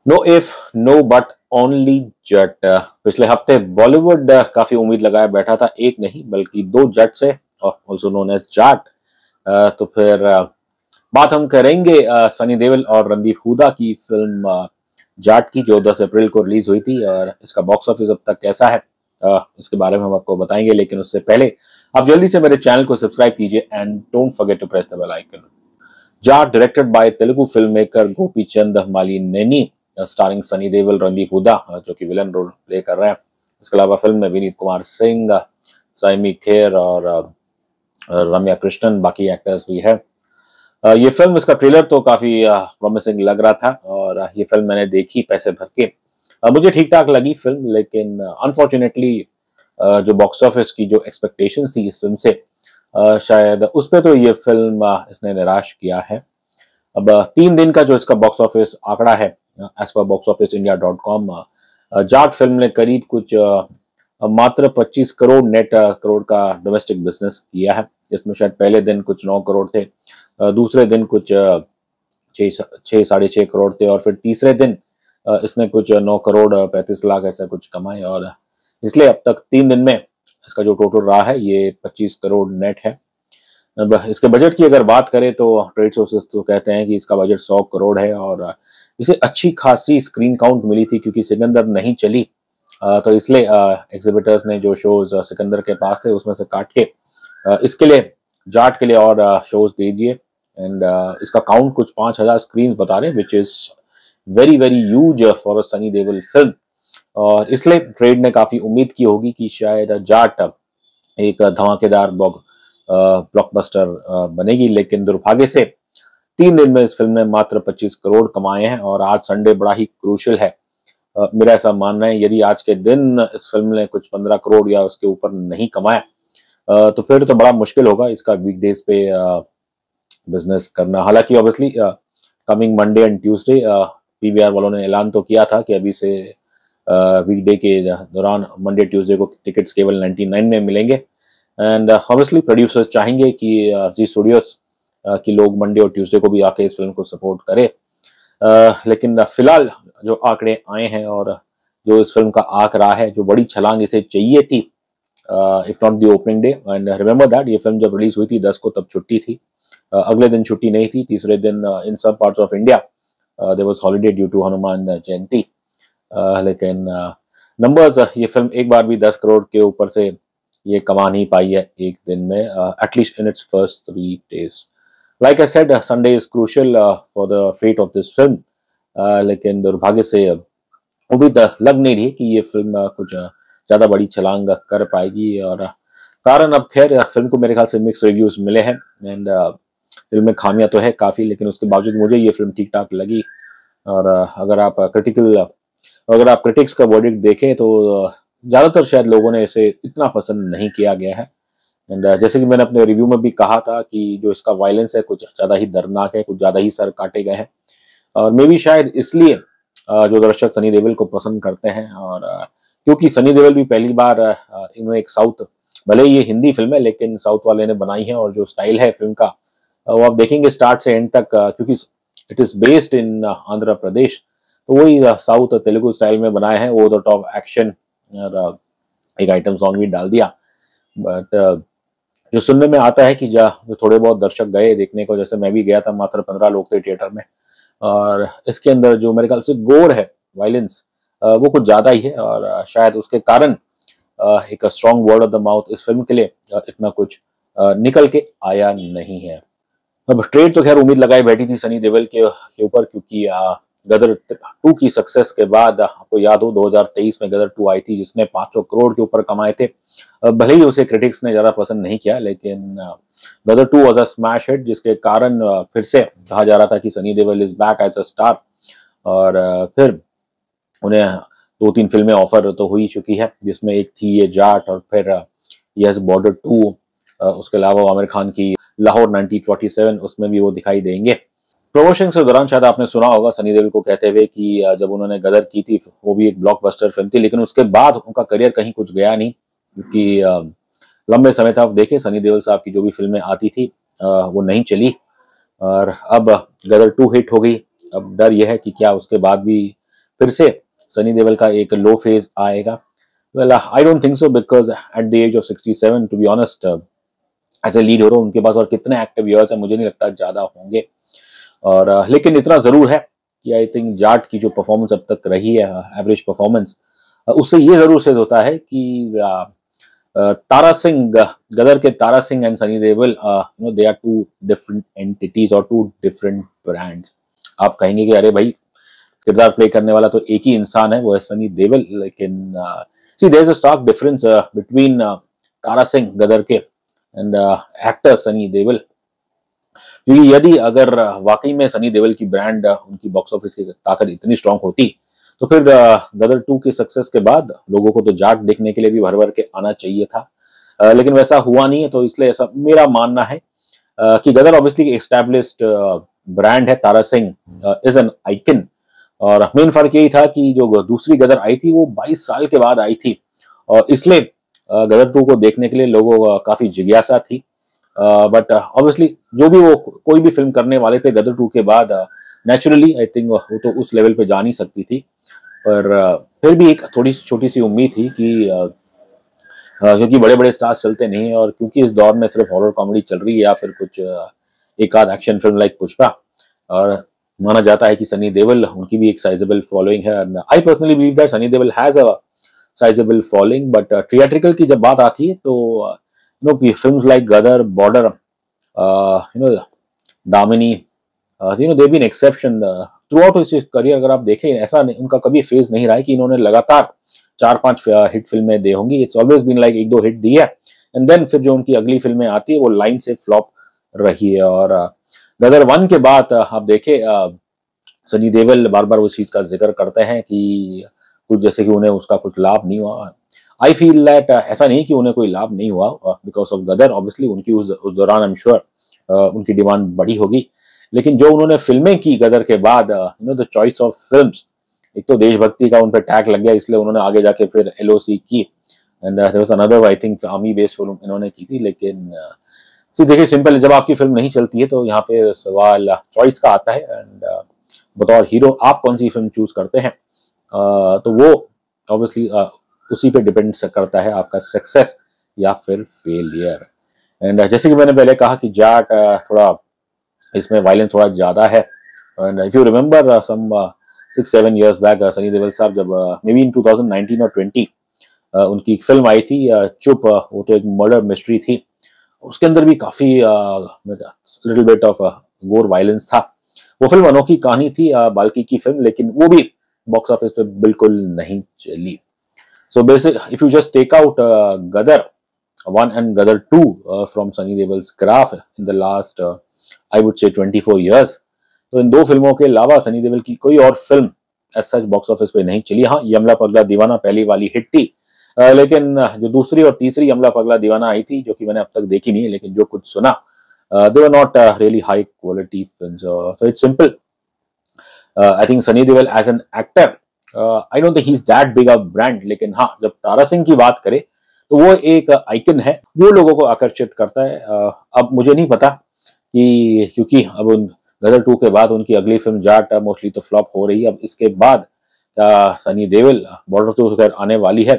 No if no but only Jatt. पिछले हफ्ते बॉलीवुड काफी उम्मीद लगाए बैठा था, एक नहीं बल्कि दो जट से, ऑल्सो नोन एज जाट। तो फिर बात हम करेंगे सनी देओल और रणदीप हुडा की फिल्म जाट की, जो 10 अप्रैल को रिलीज हुई थी, और इसका बॉक्स ऑफिस अब तक कैसा है इसके बारे में हम आपको बताएंगे। लेकिन उससे पहले आप जल्दी से मेरे चैनल को सब्सक्राइब कीजिए and don't forget to press the bell icon. Jaat directed by Telugu film maker Gopichand Malineni, starring Sunny Deol, Randeep Hooda जो कि विलन रोल प्ले कर रहे हैं। इसके अलावा फिल्म में विनीत कुमार सिंह, साइमी खेर और रम्या कृष्णन, बाकी एक्टर्स भी है। ये फिल्म, इसका ट्रेलर तो काफी प्रॉमिसिंग लग रहा था, और ये फिल्म मैंने देखी पैसे भर के। मुझे ठीक ठाक लगी फिल्म, लेकिन अनफॉर्चुनेटली जो बॉक्स ऑफिस की जो एक्सपेक्टेशंस थी इस फिल्म से, शायद उस पे तो ये फिल्म इसने निराश किया है। अब 3 दिन का जो इसका बॉक्स ऑफिस आंकड़ा है, as per boxofficeindia.com, Jat film ने करीब कुछ मात्र 25 करोड़ नेट करोड़ का डोमेस्टिक बिजनेस किया है। इसमें शायद पहले दिन कुछ 9 करोड़ थे, दूसरे दिन कुछ 6-6.5 करोड़ थे, और फिर तीसरे दिन इसने कुछ 9 करोड़ 35 लाख ऐसा कुछ कमाए। और इसलिए अब तक 3 दिन में इसका जो टोटल रहा है ये 25 करोड़ नेट है। अब इसके बजट की अगर बात करें तो ट्रेड सोर्सेस तो कहते हैं कि इसका बजट 100 करोड़ है, और इसे अच्छी खासी स्क्रीन काउंट मिली थी क्योंकि सिकंदर नहीं चली। तो इसलिए एग्जिबिटर्स ने जो शोज सिकंदर के पास थे उसमें से काट के इसके लिए, जाट के लिए और शोज दे दिए। एंड इसका काउंट कुछ 5000 स्क्रीन बता रहे हैं, which is very very huge for a Sunny Deol film. और इसलिए ट्रेड ने काफी उम्मीद की होगी कि शायद जाट एक धमाकेदार ब्लॉकबस्टर बनेगी, लेकिन दुर्भाग्य से 3 दिन में इस फिल्म ने मात्र 25 करोड़ कमाए हैं। और आज संडे बड़ा ही क्रूशियल है, मेरा ऐसा मानना है। यदि आज के दिन इस फिल्म ने कुछ 15 करोड़ या उसके ऊपर नहीं कमाया, तो फिर तो बड़ा मुश्किल होगा इसका वीकडेज पे बिजनेस करना। हालांकि obviously coming Monday and Tuesday PVR वालों ने ऐलान तो किया था कि अभी से वीकडे के दौरान मंडे ट्यूसडे को टिकट्स केवल 99 में मिलेंगे। एंड ऑब्वियसली प्रोड्यूसर्स चाहेंगे कि जी स्टूडियोज की लोग मंडे और ट्यूसडे को भी आके इस फिल्म को सपोर्ट करें। लेकिन फिलहाल जो आंकड़े आए हैं और जो इस फिल्म का आंक रहा है, जो बड़ी छलांग इसे चाहिए थी if not the opening day. And remember that ये फिल्म जब रिलीज हुई थी 10 को, तब छुट्टी थी, अगले दिन छुट्टी नहीं थी। तीसरे दिन इन सब parts of India there was holiday due to Hanuman Jayanti. लेकिन नंबर्स, ये फिल्म एक बार भी 10 करोड़ के ऊपर से ये कमा नहीं पाई है एक दिन में, at least in its first 3 days। Like I said, Sunday is crucial for the fate of this film, लेकिन दुर्भाग्य से उम्मीद लग नहीं रही कि ये फिल्म कुछ ज्यादा बड़ी छलांग कर पाएगी। और कारण, अब खैर, फिल्म को मेरे ख्याल से मिक्स रिव्यूज मिले हैं। एंड फिल्म में खामियां तो है काफी, लेकिन उसके बावजूद मुझे ये फिल्म ठीक ठाक लगी। और अगर आप क्रिटिक्स का वर्डिक्ट देखें तो ज्यादातर शायद लोगों ने इसे इतना पसंद नहीं किया गया है। एंड जैसे कि मैंने अपने रिव्यू में भी कहा था कि जो इसका वायलेंस है कुछ ज्यादा ही दर्दनाक है, कुछ ज्यादा ही सर काटे गए हैं। और मे बी शायद इसलिए जो दर्शक सनी देओल को पसंद करते हैं। और क्योंकि सनी देओल भी पहली बार इन्होंने एक साउथ, भले ही ये हिंदी फिल्म है लेकिन साउथ वाले ने बनाई है, और जो स्टाइल है फिल्म का वो आप देखेंगे स्टार्ट से एंड तक, क्योंकि it is based in Andhra Pradesh, तो वही साउथ तेलुगु स्टाइल में बनाए हैं। ओवर द टॉप एक्शन और एक आइटम सॉन्ग भी डाल दिया। बट जो सुनने में आता है कि जो थोड़े बहुत दर्शक गए देखने को, जैसे मैं भी गया था, मात्र 15 लोग थे थिएटर में, और इसके अंदर जो मेरे ख्याल से गोर है, वायलेंस, वो कुछ ज्यादा ही है। और शायद उसके कारण एक strong word of the mouth इस फिल्म के लिए इतना कुछ निकल के आया नहीं है। अब ट्रेड तो खैर उम्मीद लगाई बैठी थी सनी देओल के ऊपर, क्योंकि गदर 2 की सक्सेस के बाद, आपको याद हो 2023 में गदर 2 आई थी जिसने 500 करोड़ के ऊपर कमाए थे। भले ही उसे क्रिटिक्स ने ज्यादा पसंद नहीं किया, लेकिन Gadar 2 was a smash hit, जिसके कारण फिर से कहा जा रहा था कि Sunny Deol is back as a star. और फिर उन्हें 2-3 फिल्में ऑफर तो हुई चुकी है, जिसमें एक थी ये जाट, और फिर यस बॉर्डर 2, उसके अलावा आमिर खान की लाहौर 1947, उसमें भी वो दिखाई देंगे। प्रमोशन के दौरान शायद आपने सुना होगा सनी देओल को कहते हुए कि जब उन्होंने गदर की थी वो भी एक ब्लॉकबस्टर फिल्म थी, लेकिन उसके बाद उनका करियर कहीं कुछ गया नहीं, क्योंकि लंबे समय तक आप देखें सनी देओल साहब की जो भी फिल्में आती थी वो नहीं चली। और अब गदर 2 हिट हो गई। अब डर यह है कि क्या उसके बाद भी फिर से सनी देओल का एक लो फेज आएगा? Well I don't think so, because at the age of 67 to be honest as a lead hero उनके पास और कितने एक्टिव ईयर्स है मुझे नहीं लगता ज्यादा होंगे। और लेकिन इतना जरूर है कि आई थिंक जाट की जो परफॉर्मेंस अब तक रही है, एवरेज परफॉर्मेंस, उससे ये जरूर सिद्ध होता है कि तारा सिंह, गदर के Tara Singh and Sunny Deol, they are two different entities और टू डिफरेंट ब्रांड्स। आप कहेंगे कि अरे भाई किरदार प्ले करने वाला तो एक ही इंसान है, वो है सनी देओल, लेकिन see there is a stark difference between Tara Singh Gadar के एंड एक्टर सनी देओल। क्योंकि यदि अगर वाकई में सनी देओल की ब्रांड, उनकी बॉक्स ऑफिस की ताकत इतनी स्ट्रांग होती तो फिर गदर 2 की सक्सेस के बाद लोगों को तो जाट देखने के लिए भी भर भर के आना चाहिए था, लेकिन वैसा हुआ नहीं है। तो इसलिए ऐसा मेरा मानना है कि गदर ऑब्वियसली एस्टैब्लिश्ड ब्रांड है, Tara Singh is an icon. और मेन फर्क यही था कि जो दूसरी गदर आई थी वो 22 साल के बाद आई थी, और इसलिए गदर 2 को देखने के लिए लोगों को काफी जिज्ञासा थी। बट ऑब्वियसली जो भी वो कोई भी फिल्म करने वाले थे गदर 2 के बाद, नेचुरली आई थिंक वो तो उस लेवल पे जा नहीं सकती थी। पर फिर भी एक थोड़ी छोटी सी उम्मीद थी कि क्योंकि बड़े बड़े स्टार्स चलते नहीं, और क्योंकि इस दौर में सिर्फ हॉरर कॉमेडी चल रही है या फिर कुछ एक आध एक्शन फिल्म लाइक पुष्पा, और माना जाता है कि सनी देओल, उनकी भी एक साइजेबल फॉलोइंग है। I personally believe that Sunny Deol has a sizeable following, but theatrical की जब बात आती है तो films like Gadar, Border, Damini, they been exception throughout his career. अगर आप देखें, ऐसा नहीं, उनका कभी फेज नहीं रहा है कि इन्होंने लगातार 4-5 हिट फिल्में दी होंगी। It's always been like 1-2 hit दी है एंड देन फिर जो उनकी अगली फिल्में आती है वो लाइन से फ्लॉप रही है। और गदर 1 के बाद आप देखें, सनी देओल बार बार उस चीज का जिक्र करते हैं कि कुछ जैसे कि उन्हें उसका कुछ लाभ नहीं हुआ। आई फील दैट ऐसा नहीं कि उन्हें कोई लाभ नहीं हुआ बिकॉज ऑफ गदर। ऑब्वियसली उनकी उस दौरान आई एम श्योर उनकी डिमांड बढ़ी होगी, लेकिन जो उन्होंने फिल्में की गदर के बाद, द चॉइस ऑफ फिल्म्स, एक तो देशभक्ति का उन पर टैग लग गया, इसलिए उन्होंने आगे जाके फिर LOC की, and there was another I think army based film इन्होंने की थी। लेकिन देखिए, सिंपल, जब आपकी फिल्म नहीं चलती है तो यहाँ पे सवाल चॉइस का आता है, एंड बतौर हीरो आप कौन सी फिल्म चूज करते हैं, तो वो ऑब्वियसली उसी पे डिपेंड करता है आपका सक्सेस या फिर फेलियर। एंड जैसे कि मैंने पहले कहा कि जाट थोड़ा इसमें वायलेंस थोड़ा ज्यादा है। And if you remember some 6-7 years back, Sunny Deol साहब जब मे बी इन 2019 और 20 उनकी एक फिल्म आई थी चुप, वो तो एक मर्डर मिस्ट्री थी, उसके अंदर भी काफी लिटिल बिट ऑफ गोर वायलेंस था। वो फिल्म अनोखी कहानी थी, बाल्की की फिल्म, लेकिन वो भी बॉक्स ऑफिस पे बिल्कुल नहीं चली। So basically, if you just take out Gadar 1 and Gadar 2 from Sunny Deol's graph in the last, I would say 24 years, तो इन दो फिल्मों के अलावा सनी देओल की कोई और फिल्म एज सच बॉक्स ऑफिस पे नहीं चली। हाँ, यमला पगला दीवाना पहली वाली हिट थी, लेकिन जो दूसरी और तीसरी यमला पगला दीवाना आई थी, जो कि मैंने अब तक देखी नहीं है, लेकिन जो कुछ सुना, they were not really high quality films. So it's simple, I think Sunny Deol as an actor, I don't think he is that big a brand, लेकिन हाँ, जब तारा सिंह की बात करें तो वो एक आइकन है, वो लोगों को आकर्षित करता है। अब मुझे नहीं पता कि, क्योंकि अब गदर 2 के बाद उनकी अगली फिल्म जाट मोस्टली तो फ्लॉप हो रही है, अब इसके बाद सनी देओल, बॉर्डर 2 खैर आने वाली है,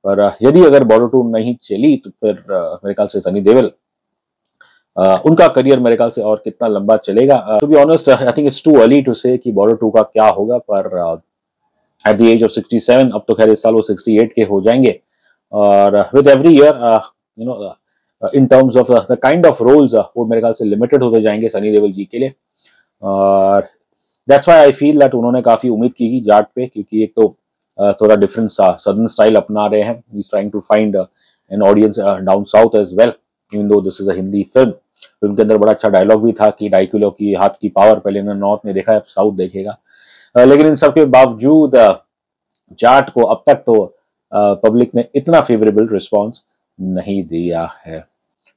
पर यदि अगर बॉर्डर 2 नहीं चली तो फिर मेरे ख्याल से सनी देओल, उनका करियर मेरे ख्याल से और कितना लंबा चलेगा। To be honest, I think it's too early to say कि बॉर्डर 2 का क्या होगा, पर एट द एज ऑफ 67, अब तो खैर इस साल वो 68 के हो जाएंगे, और with every year in terms of the kind of roles, वो मेरे ख्याल से लिमिटेड होते जाएंगे सनी देओल जी के लिए। और that's why I feel that उन्होंने काफी उम्मीद की जाट पे, क्योंकि एक तो थोड़ा डिफरेंट सदर्न स्टाइल अपना रहे हैं, he is trying to find an audience down south as well, even though this is a Hindi film. उनके अंदर बड़ा अच्छा डायलॉग भी था कि 2.5 किलो की हाथ की पावर, पहले ने नॉर्थ में देखा है, अब साउथ देखेगा। लेकिन इन सब के बावजूद जाट को अब तक तो पब्लिक ने इतना फेवरेबल रिस्पांस नहीं दिया है।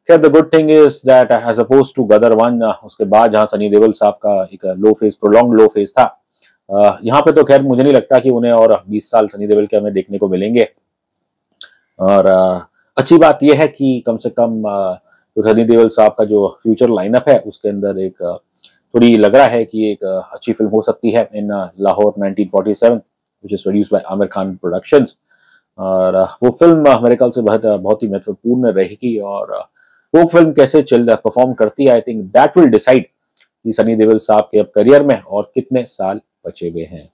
खैर, the good thing is that as oppose to Gadar 1, उसके बाद जहां सनी देओल साहब का एक low phase, prolong low phase था, यहाँ पे तो खैर मुझे नहीं लगता कि उन्हें और 20 साल सनी देओल के हमें देखने को मिलेंगे। और अच्छी बात यह है कि कम से कम सनी देओल साहब का जो फ्यूचर लाइनअप है उसके अंदर एक थोड़ी लग रहा है कि एक अच्छी फिल्म हो सकती है in Lahore 1947, which is produced by Aamir Khan productions. और वो फिल्म मेरे ख्याल से बहुत ही महत्वपूर्ण रहेगी, और वो फिल्म कैसे चल परफॉर्म करती है, I think that will decide कि सनी देओल साहब के अब करियर में और कितने साल बचे हुए हैं।